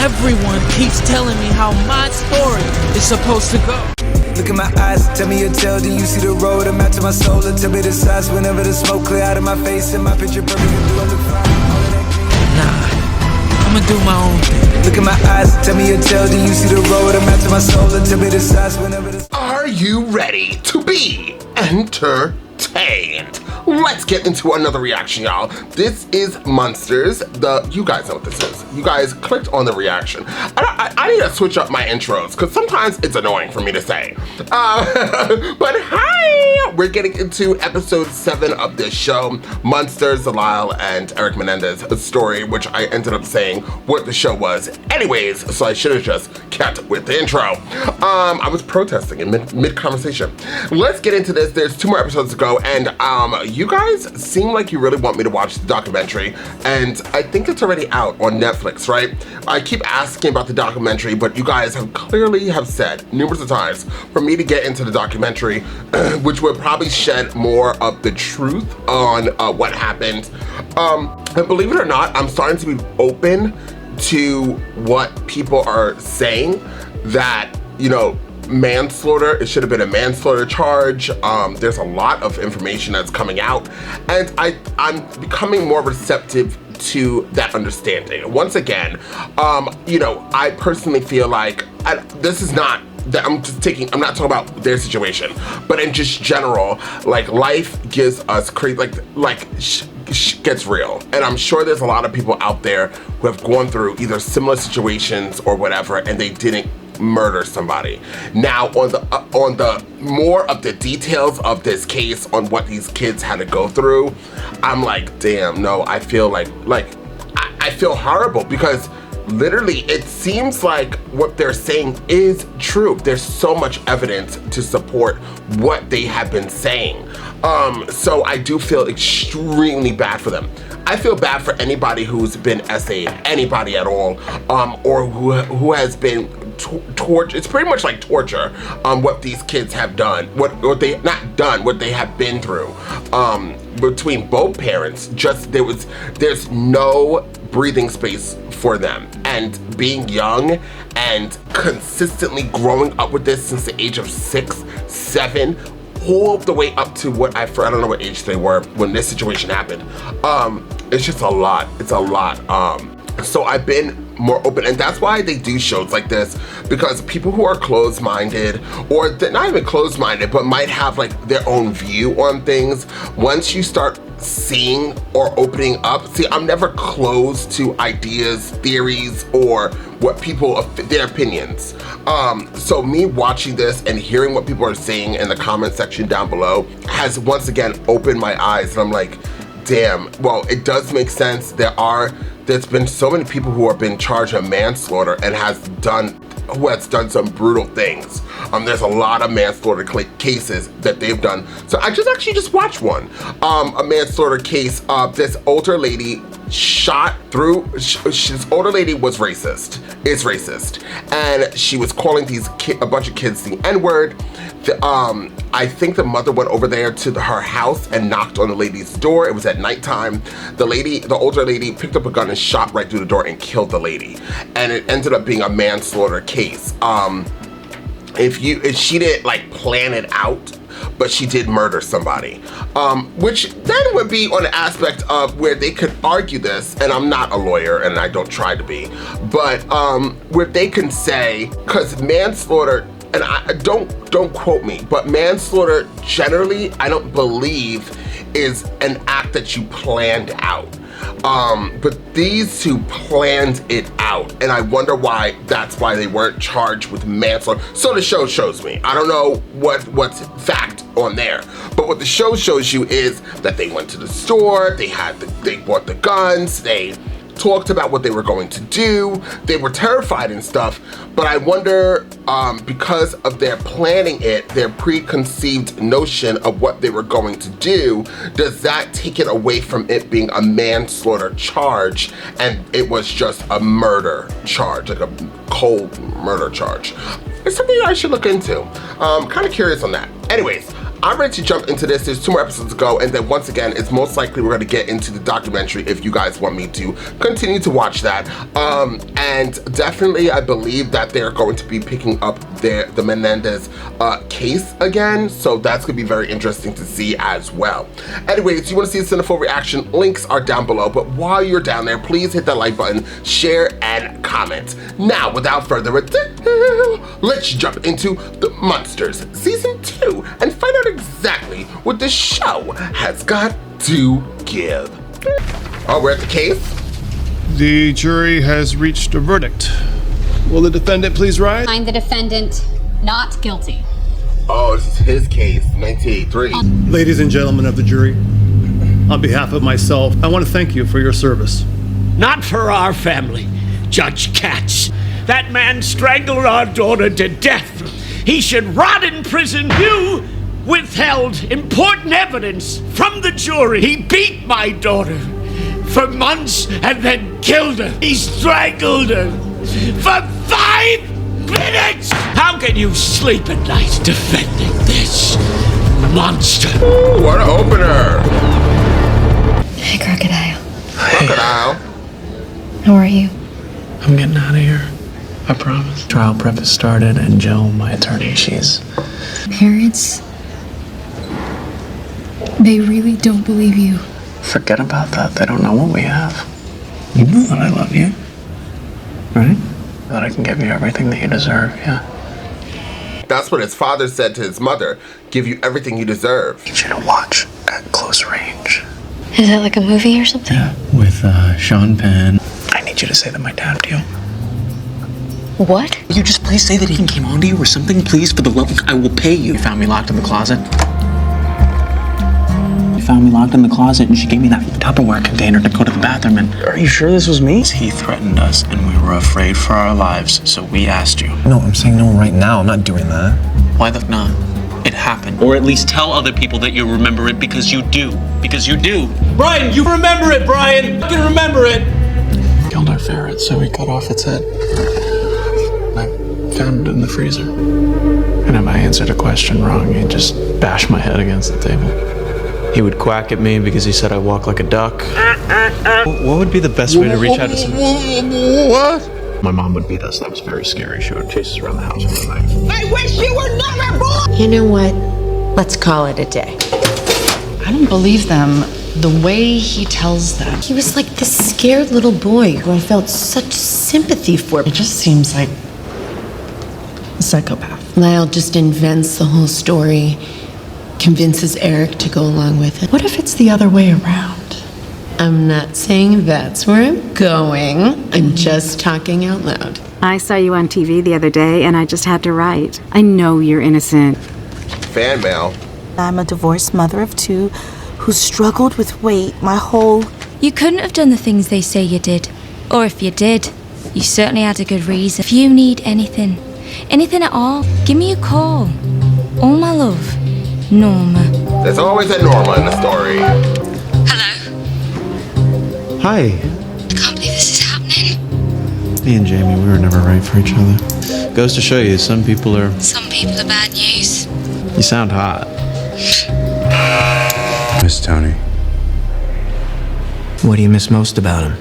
Everyone keeps telling me how my story is supposed to go. Look in my eyes, tell me your tale, then you see the road. I'm out to my soul, and tell me the size whenever the smoke clear out of my face. And my picture perfect, you do look fine. Nah, I'ma do my own thing. Look in my eyes, tell me your tale, then you see the road. I'm out to my soul, and tell me the size whenever the... Are you ready to be entertained? Let's get into another reaction, y'all. This is Monsters. You guys know what this is. You guys clicked on the reaction. I need to switch up my intros because sometimes it's annoying for me to say. But hi! We're getting into episode 7 of this show, Monsters, the Lyle and Erik Menendez story, which I ended up saying what the show was anyways, so I should have just kept with the intro. I was protesting in mid-conversation. Let's get into this. There's 2 more episodes to go, and you guys seem like you really want me to watch the documentary, and I think it's already out on Netflix, right? I keep asking about the documentary, but you guys have clearly said numerous times for me to get into the documentary, which would probably shed more of the truth on what happened. And believe it or not, I'm starting to be open to what people are saying, that, you know, manslaughter, it should have been a manslaughter charge. There's a lot of information that's coming out, and I'm becoming more receptive to that understanding. Once again, you know, I personally feel like this is not that I'm not talking about their situation, but in just general, like, life gives us gets real, and I'm sure there's a lot of people out there who have gone through either similar situations or whatever, and they didn't murder somebody. Now, on the more of the details of this case, on what these kids had to go through, I'm like, damn, no, I feel like I feel horrible, because literally it seems like what they're saying is true. There's so much evidence to support what they have been saying. So I do feel extremely bad for them. I feel bad for anybody who's been essayed, anybody at all, or who has been torture. It's pretty much like torture, what these kids have done, what they not done, what they have been through, between both parents. Just there's no breathing space for them, and being young and consistently growing up with this since the age of 6, 7, all the way up to I don't know what age they were when this situation happened. It's just a lot. It's a lot. So I've been more open, and that's why they do shows like this, because people who are closed-minded, or they're not even closed-minded, but might have like their own view on things, once you start seeing or opening up, see, I'm never closed to ideas, theories, or what people, their opinions. So me watching this and hearing what people are saying in the comment section down below has once again opened my eyes, and I'm like, damn, well, it does make sense. There's been so many people who have been charged of manslaughter and who has done some brutal things. There's a lot of manslaughter cases that they've done. So I actually just watched one, a manslaughter case. This older lady shot through, this older lady is racist, and she was calling a bunch of kids the N-word. I think the mother went over there to her house and knocked on the lady's door. It was at nighttime. The older lady picked up a gun and shot right through the door and killed the lady. And it ended up being a manslaughter case. If she didn't like plan it out, but she did murder somebody, which then would be on the aspect of where they could argue this, and I'm not a lawyer and I don't try to be, but where they can say, because manslaughter, and I don't quote me, but manslaughter generally, I don't believe is an act that you planned out. But these two planned it out, and I wonder why that's why they weren't charged with manslaughter. So the show shows me. I don't know what's fact on there, but what the show shows you is that they went to the store, they bought the guns, they talked about what they were going to do, they were terrified and stuff, but I wonder, because of their planning it, their preconceived notion of what they were going to do, does that take it away from it being a manslaughter charge and it was just a murder charge, like a cold murder charge? It's something I should look into. Kind of curious on that. Anyways, I'm ready to jump into this. There's 2 more episodes to go, and then once again, it's most likely we're going to get into the documentary if you guys want me to continue to watch that. And definitely, I believe that they're going to be picking up the Menendez case again, so that's going to be very interesting to see as well. Anyways, you want to see a Cinephile reaction? Links are down below, but while you're down there, please hit that like button, share, and comment. Now, without further ado, let's jump into The Monsters Season 2 and find out exactly what the show has got to give. Oh, we're at the case? The jury has reached a verdict. Will the defendant please rise? Find the defendant not guilty. Oh, this is his case, 1983. Ladies and gentlemen of the jury, on behalf of myself, I want to thank you for your service. Not for our family, Judge Katz. That man strangled our daughter to death. He should rot in prison. You withheld important evidence from the jury. He beat my daughter for months and then killed her. He strangled her for 5 minutes. How can you sleep at night defending this monster? Ooh, what an opener. Hey, Crocodile. Crocodile. How are you? I'm getting out of here. I promise. Trial prep has started, and Jill, my attorney, she's... Parents, they really don't believe you. Forget about that. They don't know what we have. You know that I love you. Right? That I can give you everything that you deserve, yeah. That's what his father said to his mother. Give you everything you deserve. I need you to watch at close range. Is that like a movie or something? Yeah, with Sean Penn. I need you to say that my dad to you. What? You just please say that he came on to you or something, please, for the love of... I will pay you. You found me locked in the closet. You found me locked in the closet, and she gave me that Tupperware container to go to the bathroom in. Are you sure this was me? He threatened us, and we were afraid for our lives, so we asked you. No, I'm saying no right now. I'm not doing that. Why the not? It happened. Or at least tell other people that you remember it, because you do. Because you do. Brian, you remember it, Brian. You can remember it. Killed our ferret, so we cut off its head. I found it in the freezer. And if I answered a question wrong, he'd just bash my head against the table. He would quack at me because he said I walk like a duck. What would be the best way to reach out to someone? What? My mom would beat us. That was very scary. She would chase us around the house with a knife. I wish you were never born. You know what? Let's call it a day. I don't believe them. The way he tells them. He was like this scared little boy who I felt such sympathy for. It just seems like a psychopath. Lyle just invents the whole story, convinces Erik to go along with it. What if it's the other way around? I'm not saying that's where I'm going. I'm just talking out loud. I saw you on TV the other day, and I just had to write. I know you're innocent. Fan mail. I'm a divorced mother of 2 who struggled with weight my whole... You couldn't have done the things they say you did. Or if you did, you certainly had a good reason. If you need anything at all, give me a call. Oh, my love, Norma. There's always a Norma in the story. Hello? Hi. I can't believe this is happening. Me and Jamie, we were never right for each other. Goes to show you, some people are bad news. You sound hot. Miss Tony. What do you miss most about him?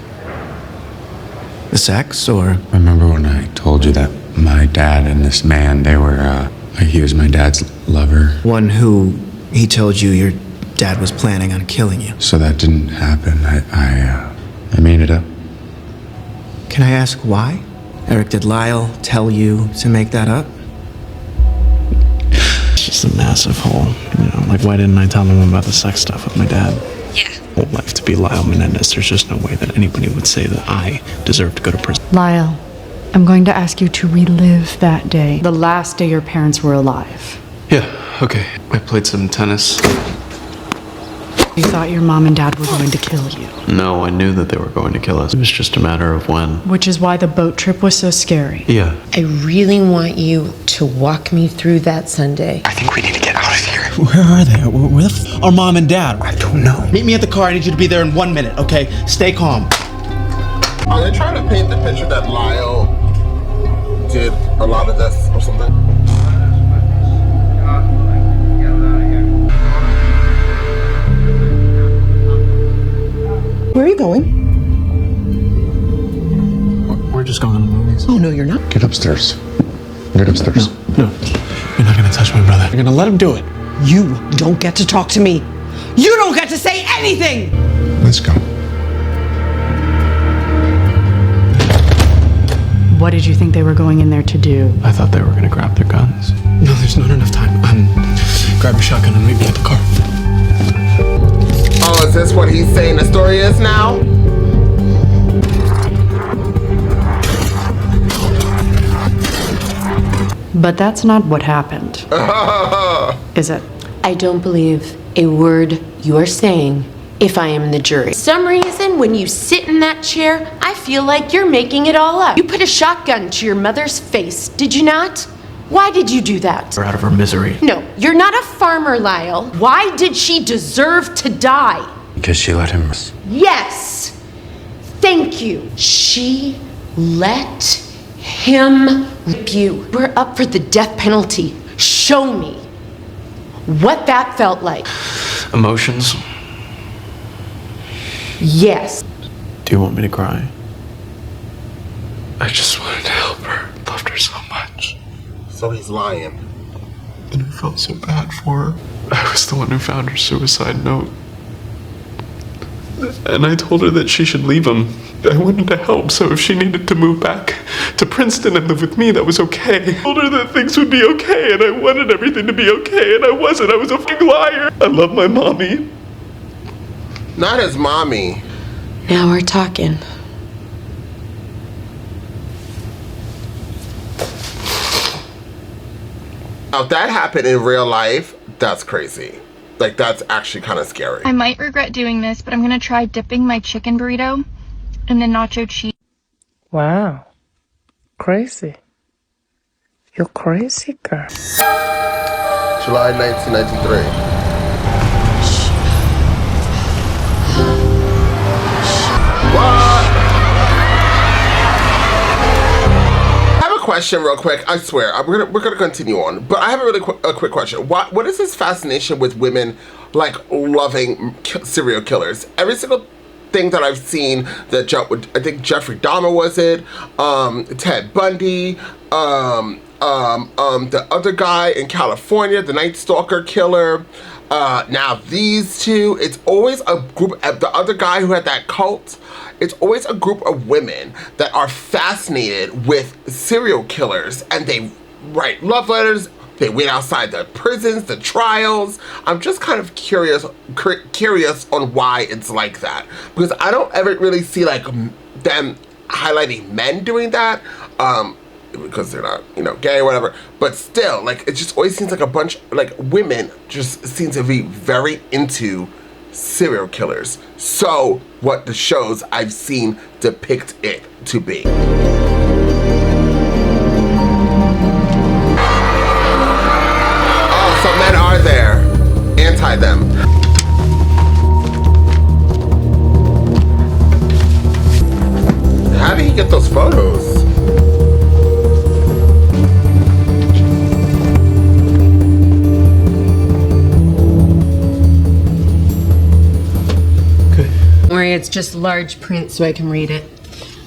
The sex, or? Remember when I told you that my dad and this man, they were, he was my dad's lover? One who, he told you your dad was planning on killing you. So that didn't happen. I made it up. Can I ask why? Erik, did Lyle tell you to make that up? It's just a massive hole. You know, like, why didn't I tell him about the sex stuff with my dad? Yeah. Whole life to be Lyle Menendez. There's just no way that anybody would say that I deserve to go to prison. Lyle, I'm going to ask you to relive that day. The last day your parents were alive. Yeah, okay. I played some tennis. You thought your mom and dad were going to kill you. No, I knew that they were going to kill us. It was just a matter of when. Which is why the boat trip was so scary. Yeah. I really want you to walk me through that Sunday. I think we need to get out of here. Where are they? Where the Our mom and dad? I don't know. Meet me at the car. I need you to be there in 1 minute, okay? Stay calm. Are they trying to paint the picture that Lyle did a lot of this or something? Where are you going? We're just going to the movies. Oh, no, you're not. Get upstairs. Get upstairs. No. You're not gonna touch my brother. You're gonna let him do it. You don't get to talk to me. You don't get to say anything! Let's go. What did you think they were going in there to do? I thought they were gonna grab their guns. No, there's not enough time. Grab your shotgun and meet me at the car. Oh, is this what he's saying the story is now? But that's not what happened. Is it? I don't believe a word you are saying if I am the jury. For some reason, when you sit in that chair, I feel like you're making it all up. You put a shotgun to your mother's face, did you not? Why did you do that? We're out of her misery. No, you're not a farmer, Lyle. Why did she deserve to die? Because she let him. Yes. Thank you. She let him rip you. We're up for the death penalty. Show me what that felt like. Emotions. Yes. Do you want me to cry? I just wanted to help her. Loved her so much. So he's lying. And I felt so bad for her. I was the one who found her suicide note. And I told her that she should leave him. I wanted to help, so if she needed to move back to Princeton and live with me, that was okay. I told her that things would be okay, and I wanted everything to be okay, and I wasn't. I was a fucking liar. I love my mommy. Not his mommy. Now we're talking. Now, if that happened in real life, that's crazy. Like, that's actually kind of scary. I might regret doing this, but I'm gonna try dipping my chicken burrito in the nacho cheese. Wow. Crazy. You're crazy, girl. July 1993. What? I have a question real quick. I swear, we're gonna continue on, but I have a really quick question. What is this fascination with women like loving serial killers? Every single thing that I've seen that I think Jeffrey Dahmer was it, Ted Bundy, the other guy in California, the Night Stalker killer. Now these two, it's always a group. The other guy who had that cult. It's always a group of women that are fascinated with serial killers, and they write love letters. They wait outside the prisons, the trials. I'm just kind of curious on why it's like that, because I don't ever really see like them highlighting men doing that, because they're not, gay or whatever. But still, like, it just always seems like a bunch, like, women just seem to be very into serial killers. So what the shows I've seen depict it to be. Some men are there. Anti them. How did he get those photos? Don't worry, it's just large print so I can read it.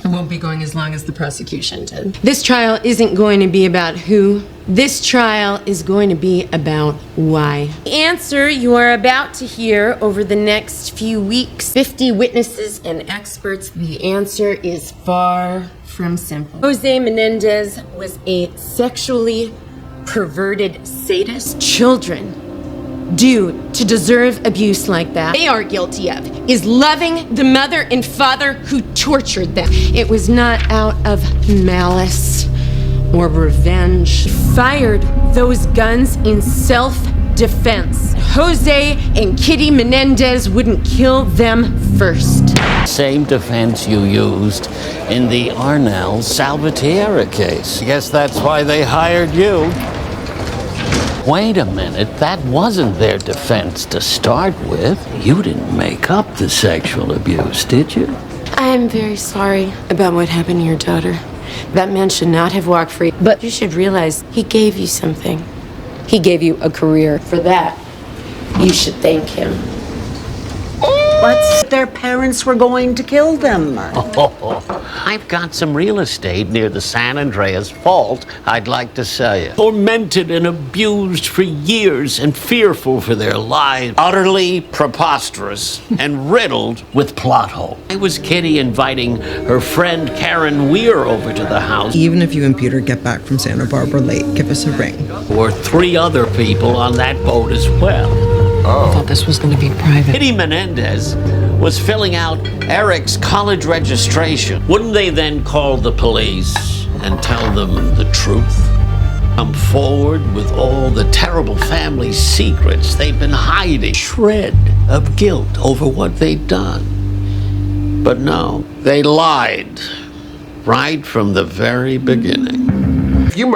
It won't be going as long as the prosecution did. This trial isn't going to be about who. This trial is going to be about why. The answer you are about to hear over the next few weeks, 50 witnesses and experts, the answer is far from simple. Jose Menendez was a sexually perverted sadist. Children due to deserve abuse like that they are guilty of is loving the mother and father who tortured them. It was not out of malice or revenge. Fired those guns in self-defense. Jose and Kitty Menendez wouldn't kill them first. Same defense you used in the Arnell Salvatierra case. I guess that's why they hired you. Wait a minute, that wasn't their defense to start with. You didn't make up the sexual abuse, did you? I am very sorry about what happened to your daughter. That man should not have walked free, but you should realize he gave you something. He gave you a career. For that, you should thank him. Oh! What? Their parents were going to kill them. I've got some real estate near the San Andreas Fault I'd like to sell you. Tormented and abused for years and fearful for their lives. Utterly preposterous and riddled with plot holes. I was Kitty inviting her friend Karen Weir over to the house. Even if you and Peter get back from Santa Barbara late, give us a ring. There were 3 other people on that boat as well. I thought this was going to be private. Erik Menendez was filling out Erik's college registration. Wouldn't they then call the police and tell them the truth? Come forward with all the terrible family secrets they've been hiding. Shred of guilt over what they'd done. But no, they lied right from the very beginning. If you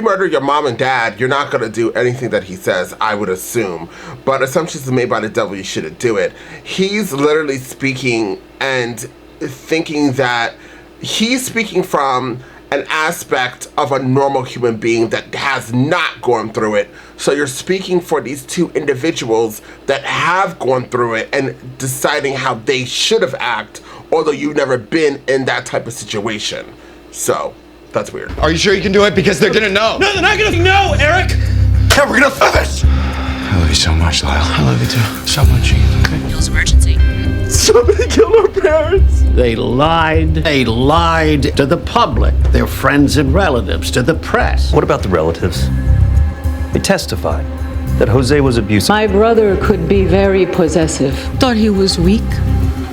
murder your mom and dad, you're not gonna do anything that he says, I would assume. But assumptions are made by the devil, you shouldn't do it. He's literally speaking and thinking that he's speaking from an aspect of a normal human being that has not gone through it. So you're speaking for these 2 individuals that have gone through it and deciding how they should have acted, although you've never been in that type of situation. So that's weird. Are you sure you can do it? Because they're gonna know. No, they're not gonna know, Erik! Yeah, we're gonna finish! I love you so much, Lyle. I love you too. So much. Okay. Feels emergency. Somebody killed our parents. They lied. They lied to the public, their friends and relatives, to the press. What about the relatives? They testified that Jose was abusive. My brother could be very possessive. Thought he was weak,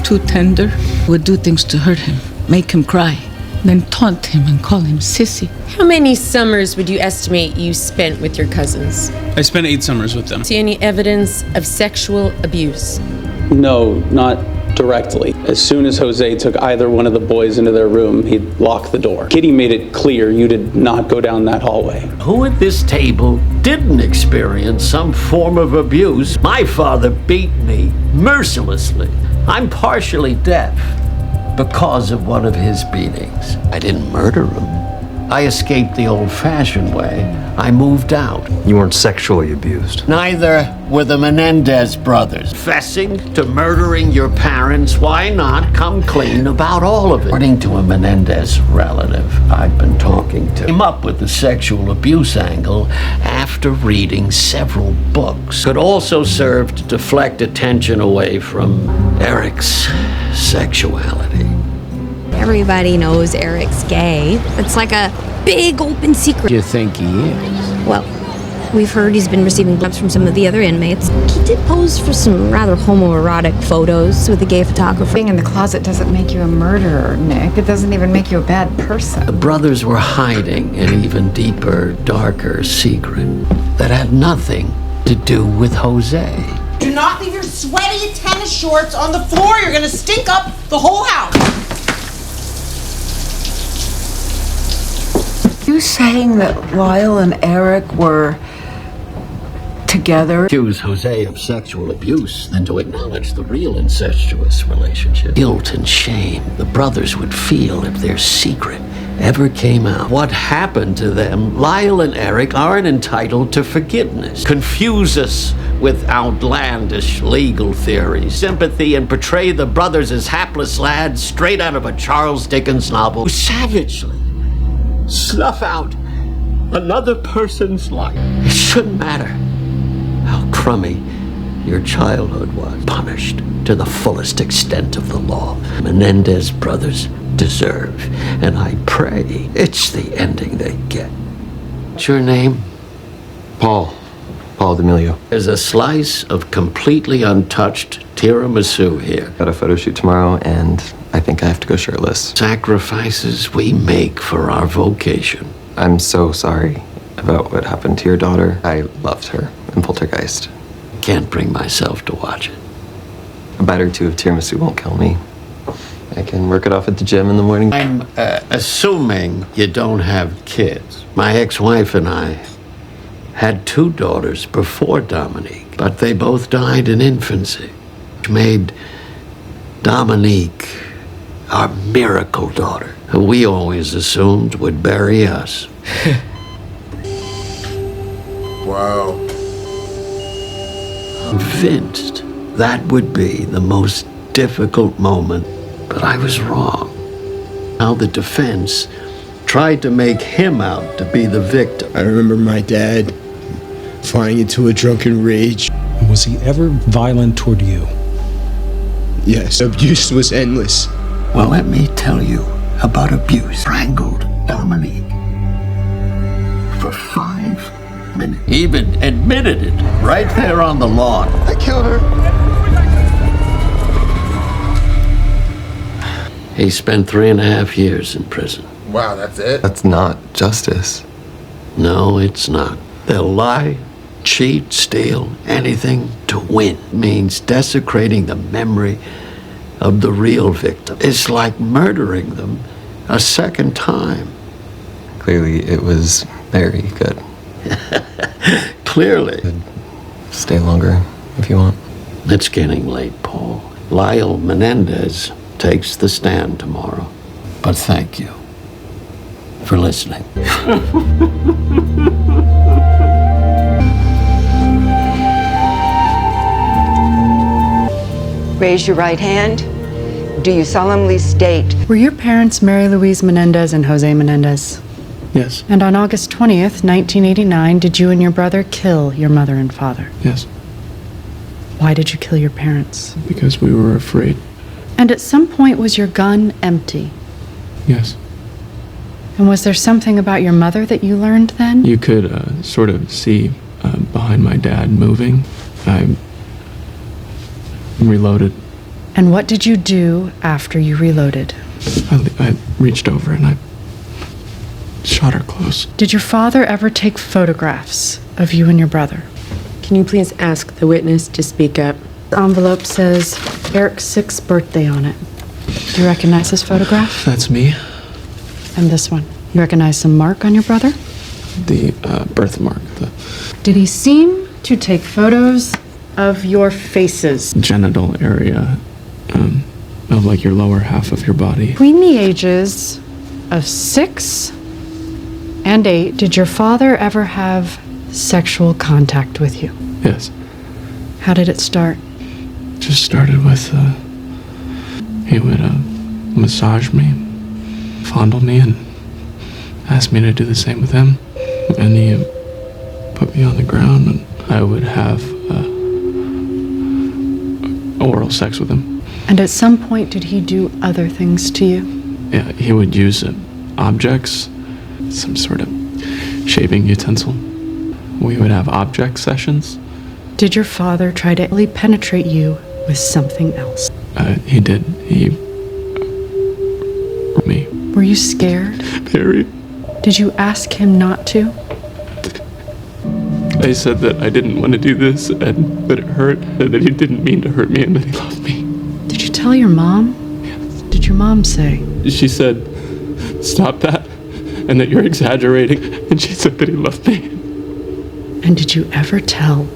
too tender, would do things to hurt him, make him cry, then taunt him and call him sissy. How many summers would you estimate you spent with your cousins? I spent 8 summers with them. See any evidence of sexual abuse? No, not directly. As soon as Jose took either one of the boys into their room, he'd lock the door. Kitty made it clear you did not go down that hallway. Who at this table didn't experience some form of abuse? My father beat me mercilessly. I'm partially deaf because of one of his beatings. I didn't murder him. I escaped the old-fashioned way. I moved out. You weren't sexually abused. Neither were the Menendez brothers. Confessing to murdering your parents, why not come clean about all of it? According to a Menendez relative I've been talking to, came up with the sexual abuse angle after reading several books. Could also serve to deflect attention away from Erik's sexuality. Everybody knows Erik's gay. It's like a big open secret. Do you think he is? Well, we've heard he's been receiving clips from some of the other inmates. He did pose for some rather homoerotic photos with a gay photographer. Being in the closet doesn't make you a murderer, Nick. It doesn't even make you a bad person. The brothers were hiding an even deeper, darker secret that had nothing to do with Jose. Do not leave your sweaty tennis shorts on the floor. You're gonna stink up the whole house. You saying that Lyle and Erik were together? Accuse Jose of sexual abuse than to acknowledge the real incestuous relationship. Guilt and shame the brothers would feel if their secret ever came out. What happened to them, Lyle and Erik aren't entitled to forgiveness. Confuse us with outlandish legal theories, sympathy, and portray the brothers as hapless lads straight out of a Charles Dickens novel who savagely snuff out another person's life. It shouldn't matter how crummy your childhood was. Punished to the fullest extent of the law. Menendez brothers deserve, and I pray it's the ending they get. What's your name? Paul D'Amelio. There's a slice of completely untouched tiramisu here. Got a photo shoot tomorrow, and I think I have to go shirtless. Sacrifices we make for our vocation. I'm so sorry about what happened to your daughter. I loved her in Poltergeist. Can't bring myself to watch it. A bite or two of tiramisu won't kill me. I can work it off at the gym in the morning. I'm assuming you don't have kids. My ex-wife and I had 2 daughters before Dominique, but they both died in infancy, which made Dominique our miracle daughter, who we always assumed would bury us. Wow. Convinced That would be the most difficult moment, but I was wrong. How the defense tried to make him out to be the victim. I remember my dad flying into a drunken rage. Was he ever violent toward you? Yes, abuse was endless. Well, let me tell you about abuse. Strangled Dominique for 5 minutes. Even admitted it right there on the lawn. I killed her. He spent 3.5 years in prison. Wow, that's it? That's not justice. No, it's not. They'll lie, cheat, steal, anything to win. Means desecrating the memory of the real victim. It's like murdering them a second time. Clearly, it was very good. Clearly. Stay longer if you want. It's getting late, Paul. Lyle Menendez takes the stand tomorrow. But thank you for listening. Raise your right hand. Do you solemnly state? Were your parents Mary Louise Menendez and Jose Menendez? Yes. And on August 20th, 1989, did you and your brother kill your mother and father? Yes. Why did you kill your parents? Because we were afraid. And at some point, was your gun empty? Yes. And was there something about your mother that you learned then? You could sort of see behind my dad moving. I reloaded. And what did you do after you reloaded? I reached over and I shot her close. Did your father ever take photographs of you and your brother? Can you please ask the witness to speak up? The envelope says Erik's 6th birthday on it. Do you recognize this photograph? That's me. And this one. You recognize some mark on your brother? The birthmark. Did he seem to take photos of your faces? Genital area of like your lower half of your body. Between the ages of 6 and 8, did your father ever have sexual contact with you? Yes. How did it start? Just started with, he would massage me, fondle me, and ask me to do the same with him. And he put me on the ground, and I would have oral sex with him. And at some point, did he do other things to you? Yeah, he would use objects, some sort of shaving utensil. We would have object sessions. Did your father try to really penetrate you with something else? He did. Me. Were you scared? Very. Did you ask him not to? I said that I didn't want to do this and that it hurt, and that he didn't mean to hurt me and that he loved me. Did you tell your mom? Yes. Did your mom say? She said, stop that, and that you're exaggerating, and she said that he loved me. And did you ever tell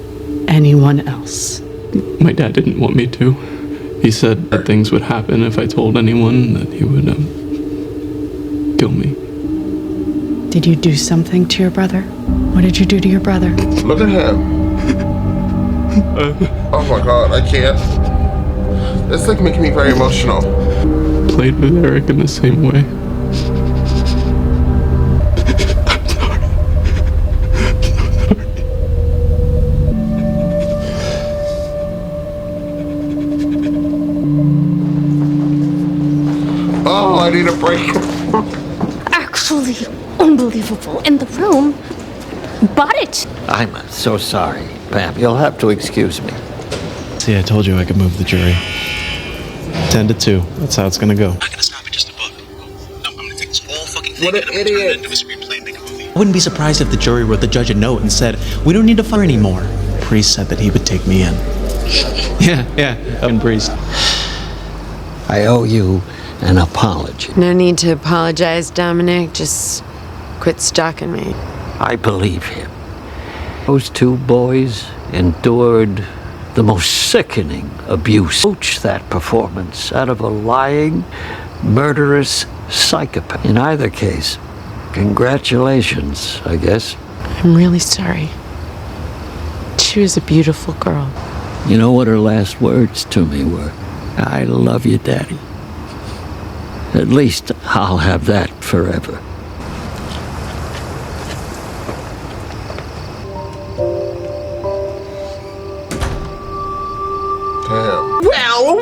anyone else? My dad didn't want me to. He said that things would happen if I told anyone, that he would kill me. Did you do something to your brother? What did you do to your brother? Look at him. Oh my god, I can't. It's like making me very emotional. Played with Erik in the same way. Oh, I need a break. Actually, unbelievable. In the room. Bought it. I'm so sorry, Pam. You'll have to excuse me. See, I told you I could move the jury. 10-2. That's how it's gonna go. What an idiot. I wouldn't be surprised if the jury wrote the judge a note and said, we don't need to fire anymore. Priest said that he would take me in. Yeah, and Priest. I owe you an apology. No need to apologize, Dominic. Just quit stalking me. I believe him. Those two boys endured the most sickening abuse. Coach that performance out of a lying, murderous psychopath. In either case, congratulations, I guess. I'm really sorry. She was a beautiful girl. You know what her last words to me were? I love you, Daddy. At least I'll have that forever. Well.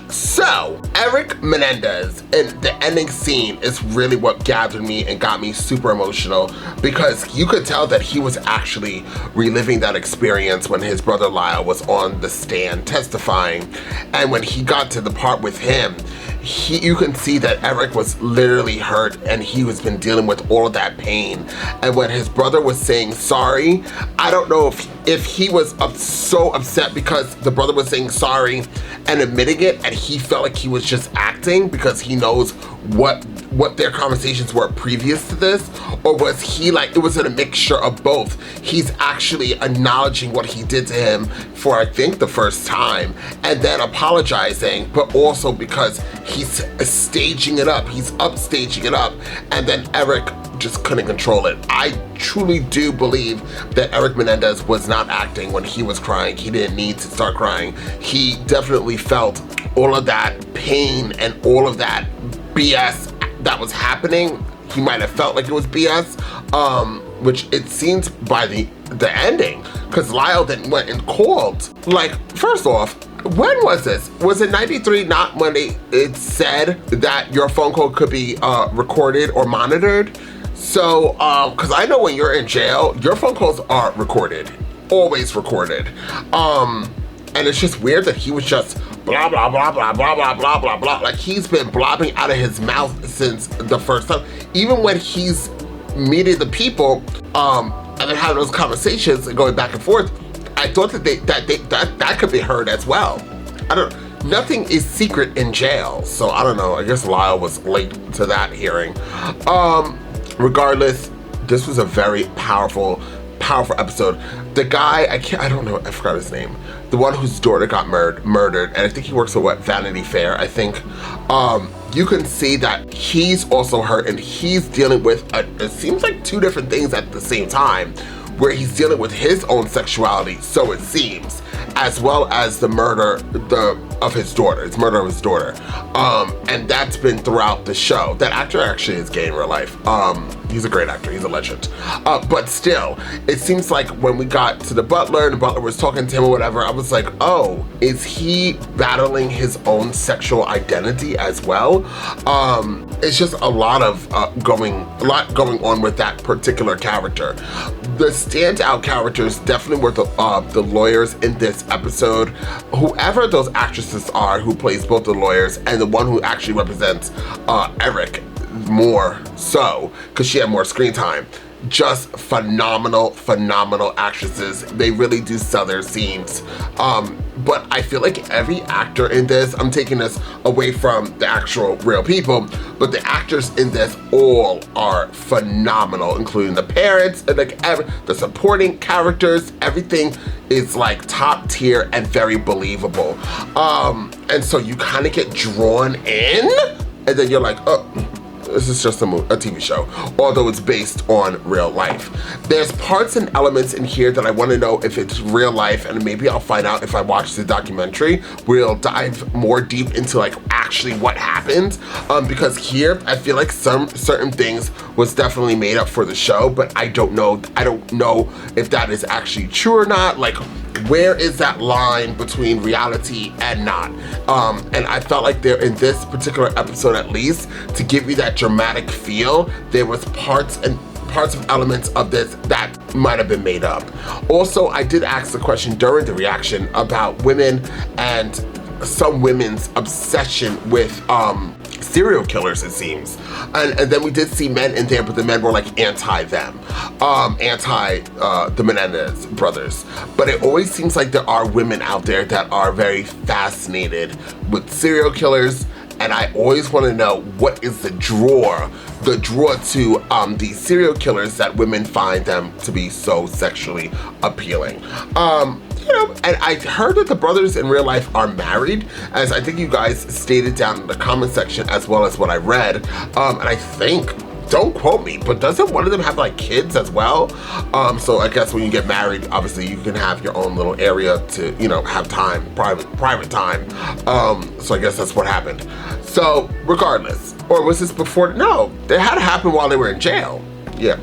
So, Erik Menendez and the ending scene is really what gathered me and got me super emotional, because you could tell that he was actually reliving that experience when his brother Lyle was on the stand testifying. And when he got to the part with him, you can see that Erik was literally hurt and he was been dealing with all of that pain. And when his brother was saying sorry, I don't know if he was so upset because the brother was saying sorry and admitting it, and he felt like he was just acting because he knows what their conversations were previous to this, or was he like, it was in a mixture of both. He's actually acknowledging what he did to him for, I think, the first time, and then apologizing, but also because he's staging it up, he's upstaging it up, and then Erik just couldn't control it. I truly do believe that Erik Menendez was not acting when he was crying. He didn't need to start crying. He definitely felt all of that pain and all of that BS that was happening. He might have felt like it was BS, which it seems by the ending, because Lyle then went and called. Like, first off, when was this? Was it 93, not when it said that your phone call could be recorded or monitored? So, because I know when you're in jail, your phone calls are recorded, always recorded. And it's just weird that he was just blah, blah, blah, blah, blah, blah, blah, blah, blah. Like, he's been blabbing out of his mouth since the first time. Even when he's meeting the people, and then having those conversations and going back and forth, I thought that that could be heard as well. Nothing is secret in jail. So I don't know, I guess Lyle was late to that hearing. Regardless, this was a very powerful episode. The guy, I forgot his name. The one whose daughter got murdered, and I think he works at Vanity Fair, I think. You can see that he's also hurt, and he's dealing with, it seems like two different things at the same time, where he's dealing with his own sexuality, so it seems, as well as the murder of his daughter, and that's been throughout the show. That actor actually is gay in real life. He's a great actor, he's a legend. But still, it seems like when we got to the butler, and the butler was talking to him or whatever, I was like, oh, is he battling his own sexual identity as well? It's just a lot going on with that particular character. The standout characters definitely were the lawyers in this episode. Whoever those actresses are who plays both the lawyers and the one who actually represents Erik more so, because she had more screen time. Just phenomenal actresses. They really do sell their scenes. But I feel like every actor in this, I'm taking this away from the actual real people, but the actors in this all are phenomenal, including the parents and like the supporting characters. Everything is like top tier and very believable. And so you kind of get drawn in, and then you're like, oh, this is just a TV show, although it's based on real life. There's parts and elements in here that I want to know if it's real life, and maybe I'll find out if I watch the documentary. We'll dive more deep into like actually what happened, because here I feel like some certain things was definitely made up for the show, but I don't know if that is actually true or not. Like, where is that line between reality and not? And I felt like there, in this particular episode at least, to give you that dramatic feel, there was parts of elements of this that might have been made up. Also, I did ask the question during the reaction about women and some women's obsession with serial killers, it seems. And then we did see men in there, but the men were like anti them, anti the Menendez brothers. But it always seems like there are women out there that are very fascinated with serial killers, and I always want to know, what is the draw to these serial killers that women find them to be so sexually appealing. And I heard that the brothers in real life are married, as I think you guys stated down in the comment section, as well as what I read. And I think don't quote me, but doesn't one of them have like kids as well? So I guess when you get married, obviously you can have your own little area to, you know, have time, private time. So I guess that's what happened. So regardless, or was this before? No, it had to happen while they were in jail. Yeah.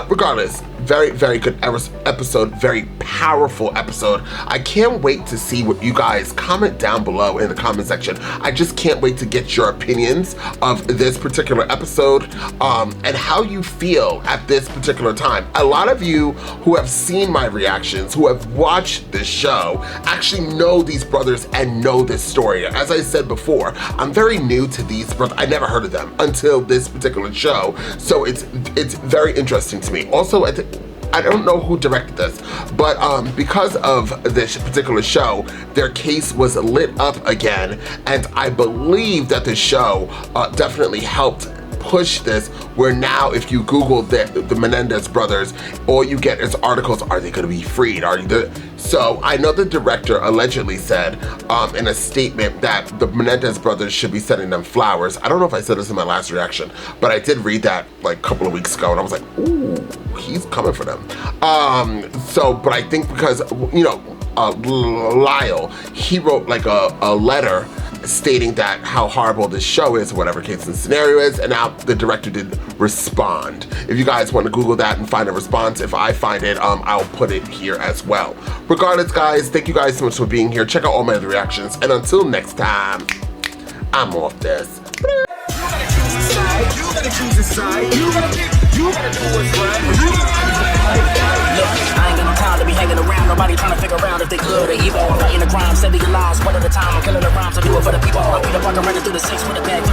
Regardless, very, very good episode, very powerful episode. I can't wait to see what you guys comment down below in the comment section. I just can't wait to get your opinions of this particular episode and how you feel at this particular time. A lot of you who have seen my reactions, who have watched this show, actually know these brothers and know this story. As I said before, I'm very new to these brothers. I never heard of them until this particular show, so it's very interesting to me. Also, I don't know who directed this, but because of this particular show, their case was lit up again, and I believe that the show definitely helped push this, where now if you Google the Menendez brothers, all you get is articles, are they going to be freed? So I know the director allegedly said in a statement that the Menendez brothers should be sending them flowers. I don't know if I said this in my last reaction, but I did read that like a couple of weeks ago, and I was like, ooh, he's coming for them. But I think because, you know, Lyle, he wrote like a letter stating that how horrible this show is, whatever case and scenario is, and now the director did respond. If you guys want to Google that and find a response, if I find it, I'll put it here as well. Regardless, guys, thank you guys so much for being here. Check out all my other reactions, and until next time, I'm off this. You gotta choose a side. You gotta do what's right. I ain't got no time to be hanging around. Nobody trying to figure out if they good or evil. I'm fighting the crime, saving your lives one at a time. I'm killing the rhymes. I do it for the people. I beat up, I'm running through the six with a bag.